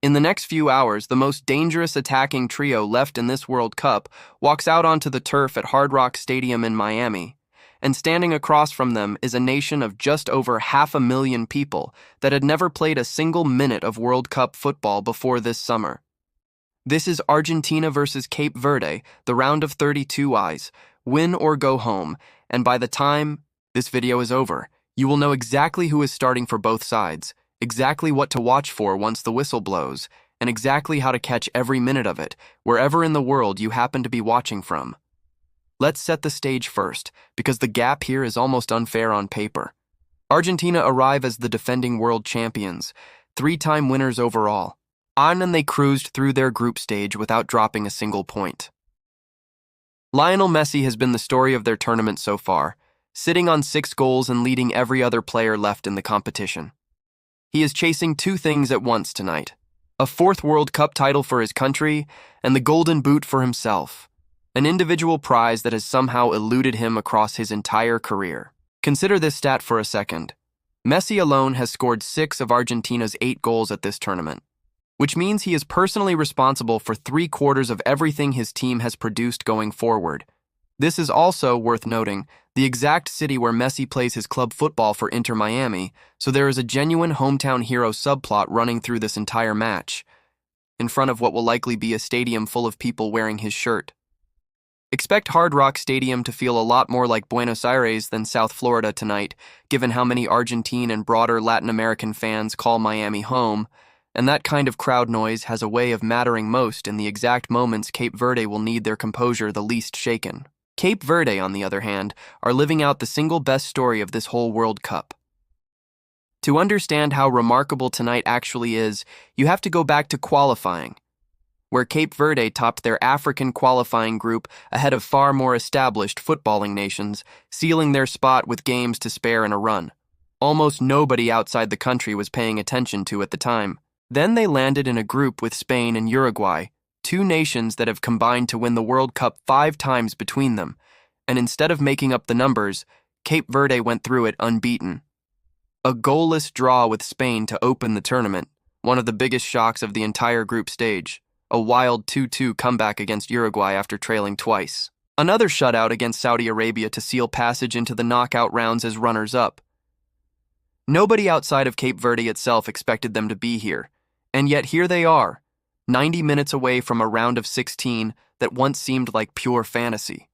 In the next few hours, the most dangerous attacking trio left in this World Cup walks out onto the turf at Hard Rock Stadium in Miami, and standing across from them is a nation of just over 500,000 people that had never played a single minute of World Cup football before this summer. This is Argentina versus Cape Verde, the round of 32 eyes, win or go home, and by the time this video is over, you will know exactly who is starting for both sides, exactly what to watch for once the whistle blows, and exactly how to catch every minute of it, wherever in the world you happen to be watching from. Let's set the stage first, because the gap here is almost unfair on paper. Argentina arrive as the defending world champions, 3-time winners overall. On and they cruised through their group stage without dropping a single point. Lionel Messi has been the story of their tournament so far, sitting on 6 goals and leading every other player left in the competition. He is chasing 2 things at once tonight: a 4th World Cup title for his country and the Golden Boot for himself, an individual prize that has somehow eluded him across his entire career. Consider this stat for a second. Messi alone has scored 6 of Argentina's 8 goals at this tournament, which means he is personally responsible for 3/4 of everything his team has produced going forward. This is also, worth noting, the exact city where Messi plays his club football for Inter Miami, so there is a genuine hometown hero subplot running through this entire match, in front of what will likely be a stadium full of people wearing his shirt. Expect Hard Rock Stadium to feel a lot more like Buenos Aires than South Florida tonight, given how many Argentine and broader Latin American fans call Miami home, and that kind of crowd noise has a way of mattering most in the exact moments Cape Verde will need their composure the least shaken. Cape Verde, on the other hand, are living out the single best story of this whole World Cup. To understand how remarkable tonight actually is, you have to go back to qualifying, where Cape Verde topped their African qualifying group ahead of far more established footballing nations, sealing their spot with games to spare in a run. Almost nobody outside the country was paying attention to at the time. Then they landed in a group with Spain and Uruguay, 2 nations that have combined to win the World Cup 5 times between them, and instead of making up the numbers, Cape Verde went through it unbeaten. A goalless draw with Spain to open the tournament, one of the biggest shocks of the entire group stage. A wild 2-2 comeback against Uruguay after trailing twice. Another shutout against Saudi Arabia to seal passage into the knockout rounds as runners-up. Nobody outside of Cape Verde itself expected them to be here, and yet here they are, 90 minutes away from a round of 16 that once seemed like pure fantasy.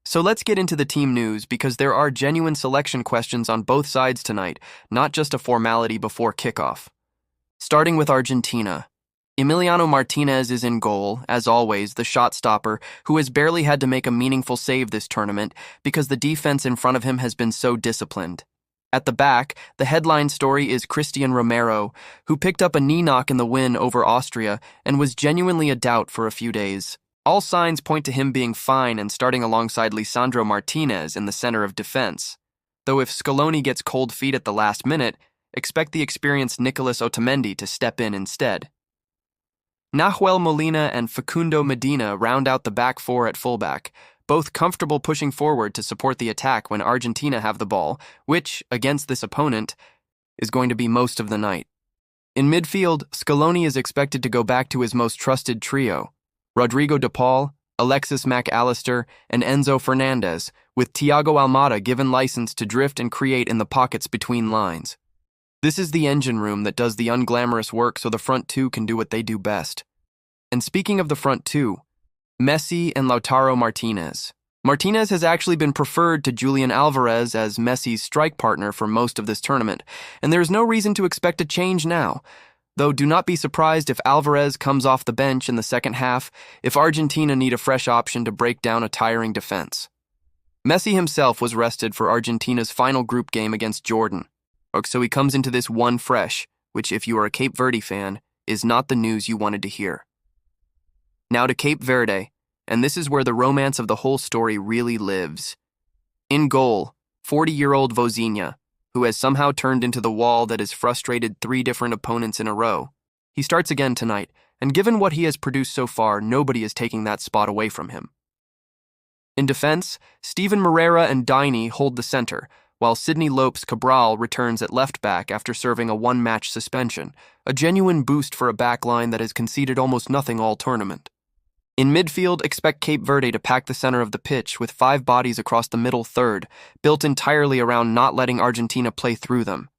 So let's get into the team news, because there are genuine selection questions on both sides tonight, not just a formality before kickoff. Starting with Argentina. Emiliano Martinez is in goal, as always, the shot stopper, who has barely had to make a meaningful save this tournament because the defense in front of him has been so disciplined. At the back, the headline story is Christian Romero, who picked up a knee knock in the win over Austria and was genuinely a doubt for a few days. All signs point to him being fine and starting alongside Lisandro Martinez in the center of defense. Though if Scaloni gets cold feet at the last minute, expect the experienced Nicolas Otamendi to step in instead. Nahuel Molina and Facundo Medina round out the back 4 at fullback, both comfortable pushing forward to support the attack when Argentina have the ball, which, against this opponent, is going to be most of the night. In midfield, Scaloni is expected to go back to his most trusted trio: Rodrigo de Paul, Alexis Mac Allister, and Enzo Fernandez, with Thiago Almada given license to drift and create in the pockets between lines. This is the engine room that does the unglamorous work so the front 2 can do what they do best. And speaking of the front 2, Messi and Lautaro Martinez. Martinez has actually been preferred to Julian Alvarez as Messi's strike partner for most of this tournament, and there is no reason to expect a change now, though do not be surprised if Alvarez comes off the bench in the second half if Argentina need a fresh option to break down a tiring defense. Messi himself was rested for Argentina's final group game against Jordan, so he comes into this one fresh, which, if you are a Cape Verde fan, is not the news you wanted to hear. Now to Cape Verde, and this is where the romance of the whole story really lives. In goal, 40-year-old Vozinha, who has somehow turned into the wall that has frustrated 3 different opponents in a row. He starts again tonight, and given what he has produced so far, nobody is taking that spot away from him. In defense, Steven Moreira and Dini hold the center, while Sidney Lopes Cabral returns at left back after serving a one-match suspension, a genuine boost for a backline that has conceded almost nothing all tournament. In midfield, expect Cape Verde to pack the center of the pitch with 5 bodies across the middle third, built entirely around not letting Argentina play through them.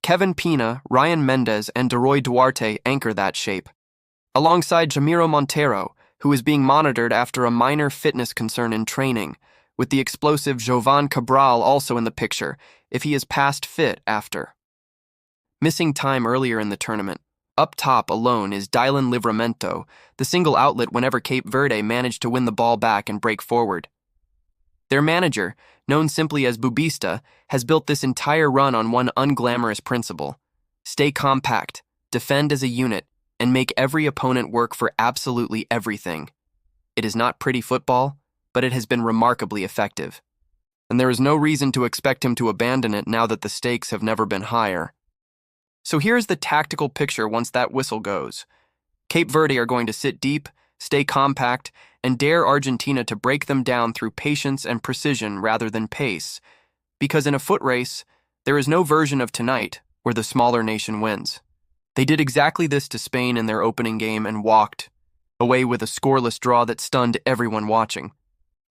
Kevin Pina, Ryan Mendez, and Deroy Duarte anchor that shape, alongside Jamiro Montero, who is being monitored after a minor fitness concern in training, with the explosive Jovan Cabral also in the picture, if he is past fit after missing time earlier in the tournament. Up top alone is Dylan Livramento, the single outlet whenever Cape Verde managed to win the ball back and break forward. Their manager, known simply as Bubista, has built this entire run on one unglamorous principle: stay compact, defend as a unit, and make every opponent work for absolutely everything. It is not pretty football, but it has been remarkably effective. And there is no reason to expect him to abandon it now that the stakes have never been higher. So here's the tactical picture once that whistle goes. Cape Verde are going to sit deep, stay compact, and dare Argentina to break them down through patience and precision rather than pace, because in a foot race, there is no version of tonight where the smaller nation wins. They did exactly this to Spain in their opening game and walked away with a scoreless draw that stunned everyone watching.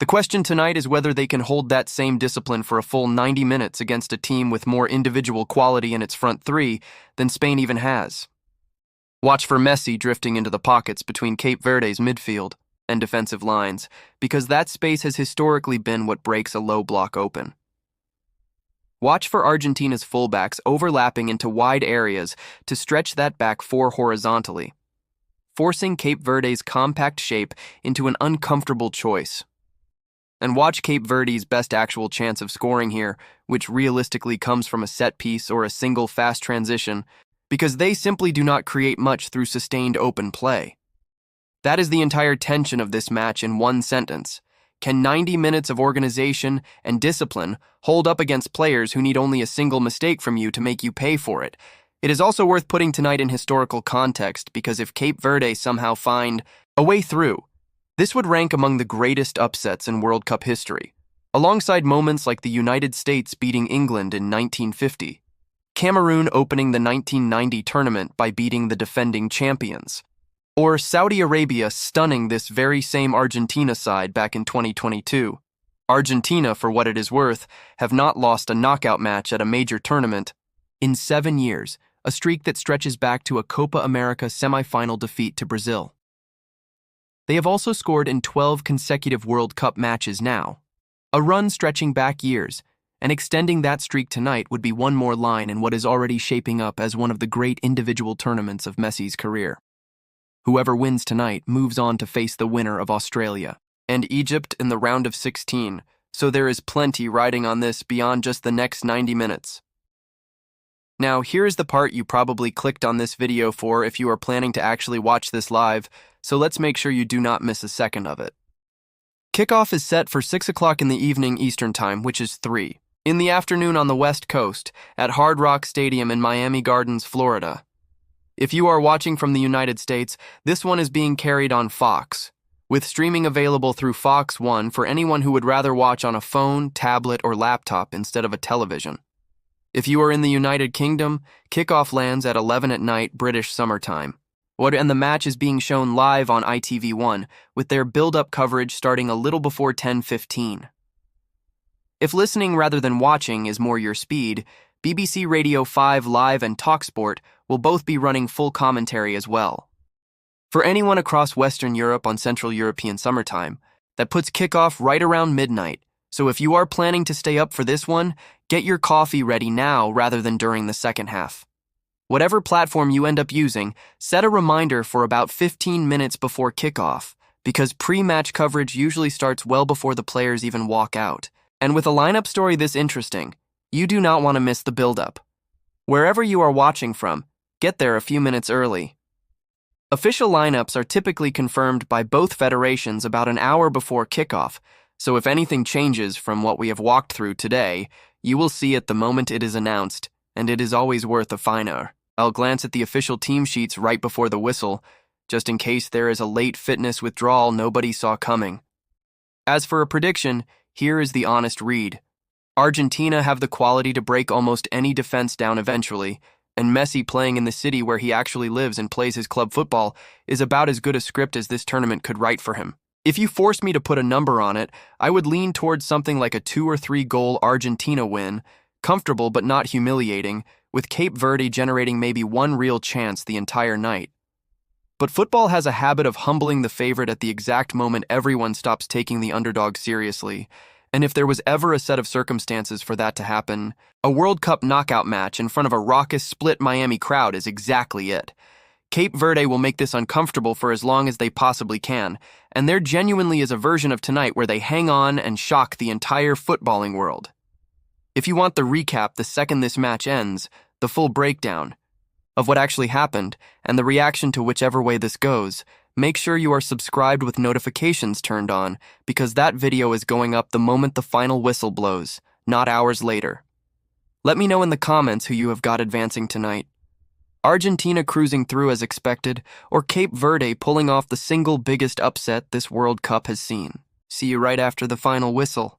The question tonight is whether they can hold that same discipline for a full 90 minutes against a team with more individual quality in its front three than Spain even has. Watch for Messi drifting into the pockets between Cape Verde's midfield and defensive lines, because that space has historically been what breaks a low block open. Watch for Argentina's fullbacks overlapping into wide areas to stretch that back four horizontally, forcing Cape Verde's compact shape into an uncomfortable choice. And watch Cape Verde's best actual chance of scoring here, which realistically comes from a set piece or a single fast transition, because they simply do not create much through sustained open play. That is the entire tension of this match in one sentence. Can 90 minutes of organization and discipline hold up against players who need only a single mistake from you to make you pay for it? It is also worth putting tonight in historical context, because if Cape Verde somehow find a way through, this would rank among the greatest upsets in World Cup history, alongside moments like the United States beating England in 1950, Cameroon opening the 1990 tournament by beating the defending champions, or Saudi Arabia stunning this very same Argentina side back in 2022. Argentina, for what it is worth, have not lost a knockout match at a major tournament in 7 years, a streak that stretches back to a Copa America semifinal defeat to Brazil. They have also scored in 12 consecutive World Cup matches now, a run stretching back years, and extending that streak tonight would be one more line in what is already shaping up as one of the great individual tournaments of Messi's career. Whoever wins tonight moves on to face the winner of Australia and Egypt in the round of 16, so there is plenty riding on this beyond just the next 90 minutes. Now, here is the part you probably clicked on this video for if you are planning to actually watch this live, so let's make sure you do not miss a second of it. Kickoff is set for 6 o'clock in the evening Eastern Time, which is 3 in the afternoon on the West Coast at Hard Rock Stadium in Miami Gardens, Florida. If you are watching from the United States, this one is being carried on Fox, with streaming available through Fox One for anyone who would rather watch on a phone, tablet, or laptop instead of a television. If you are in the United Kingdom, Kickoff lands at 11 at night British summertime, and the match is being shown live on ITV1, with their build-up coverage starting a little before 10:15. If listening rather than watching is more your speed, BBC Radio 5 Live and TalkSport will both be running full commentary as well. For anyone across Western Europe on Central European summertime, that puts Kickoff right around midnight, so if you are planning to stay up for this one, get your coffee ready now rather than during the second half. Whatever platform you end up using, set a reminder for about 15 minutes before kickoff, because pre-match coverage usually starts well before the players even walk out. And with a lineup story this interesting, you do not want to miss the build-up. Wherever you are watching from, get there a few minutes early. Official lineups are typically confirmed by both federations about an hour before kickoff, so if anything changes from what we have walked through today, you will see it the moment it is announced, and it is always worth a finer. I'll glance at the official team sheets right before the whistle, just in case there is a late fitness withdrawal nobody saw coming. As for a prediction, here is the honest read. Argentina have the quality to break almost any defense down eventually, and Messi playing in the city where he actually lives and plays his club football is about as good a script as this tournament could write for him. If you forced me to put a number on it, I would lean towards something like a 2 or 3 goal Argentina win, comfortable but not humiliating, with Cape Verde generating maybe one real chance the entire night. But football has a habit of humbling the favorite at the exact moment everyone stops taking the underdog seriously, and if there was ever a set of circumstances for that to happen, a World Cup knockout match in front of a raucous split Miami crowd is exactly it. Cape Verde will make this uncomfortable for as long as they possibly can, and there genuinely is a version of tonight where they hang on and shock the entire footballing world. If you want the recap the second this match ends, the full breakdown of what actually happened, and the reaction to whichever way this goes, make sure you are subscribed with notifications turned on, because that video is going up the moment the final whistle blows, not hours later. Let me know in the comments who you have got advancing tonight. Argentina cruising through as expected, or Cape Verde pulling off the single biggest upset this World Cup has seen. See you right after the final whistle.